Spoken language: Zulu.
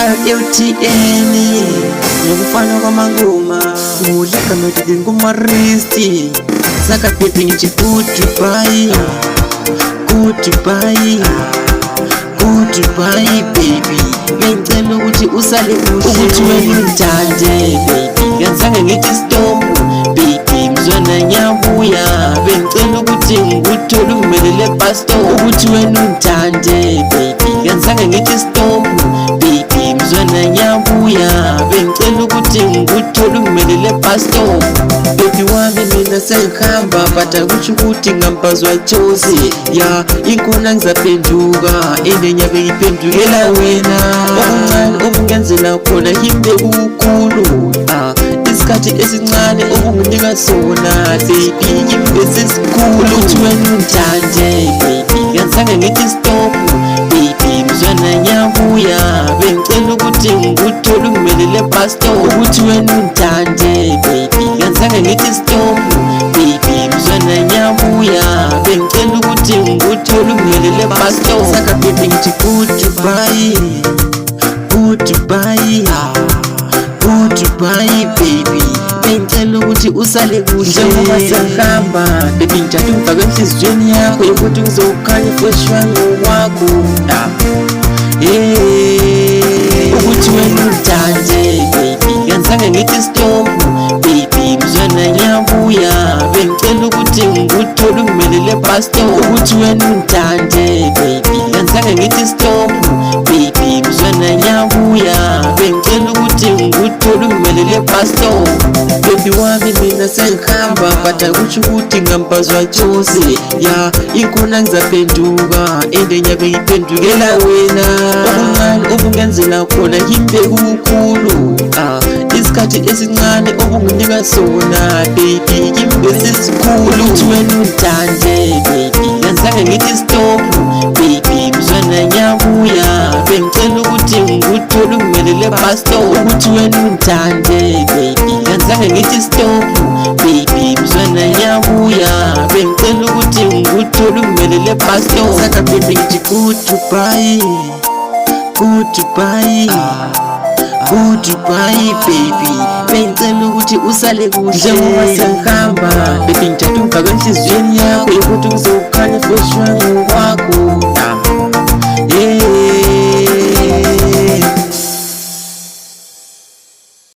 RLTN ngokufana kwamangoma ngudlaka nothi ngumaristi saka baby ngithi goodbye baby ngicela ukuthi usale kuhle ukuthi wena ungithande baby ngizange ngithi stop baby mzwana ngiyabuya bengicela ukuthi ngikuthole ungimelele bus stop ukuthi wena ungithande baby ngizange ngithi stop baby mzwana ngiyabuya bengicela ukuthi ngikuthole ungimelele bus stop baby wami mina sengihamba but akusho ukuthi ngambazwa chozi ya inkona ngizaphenduka enenyabe ngiphendukela wena okuncane obungenzela khona yimbe kukhulu isikhathi esincane obunginika sona baby yimbe sesikhulu ukuthi wena ungithande baby ngizange ngithi stop baby mzwana ngiyabuya bengicela ukuthi ngikuthole ungimelele bus stop ukuthi wena ungithande baby ngizange ngithi stop baby mzwana ngiyabuya bengicela ukuthi ngikuthole ungimelele bus stop saka baby ngithi goodbye baby bengicela ukuthi usale kuhle njengoba sengihamba baby ngijade ungifake enhliziyweni yakho yokuthi ngizokhanya fresh ngokwakho ukuthi wena ungithande baby ngizange ngithi stop baby mzwana ngiyabuya bengicela ukuthi ngikuthole ungimelele bus stop ukuthi wena ungithande baby ngizange ngithi stop baby mzwana ngiyabuya bengicela ukuthi ngikuthole ungimelele bus stop baby wami mina sengihamba but akusho ukuthi ngambazwa chozi ya inkona ngizaphenduka enenyabe ngiphendukela wena okuncane obungenzela khona yimbe kukhulu isikhathi esincane obunginika sona baby yimbe sesikhulu ukuthi wena ungithande baby ngizange ngithi stop baby mzwana ngiyabuya bengicela ukuthi ngikuthole ungimelele bus stop ukuthi wena ungithande baby ngizange ngithi stop baby mzwana ngiyabuya bengicela ukuthi ngikuthole ungimelele bus stop saka baby ngithi goodbye baby bengicela ukuthi usale kuhle njengoba sengihamba baby ngijade ungifake enhliziyweni yakho yokuthi ngizokhanya fresh ngokwakho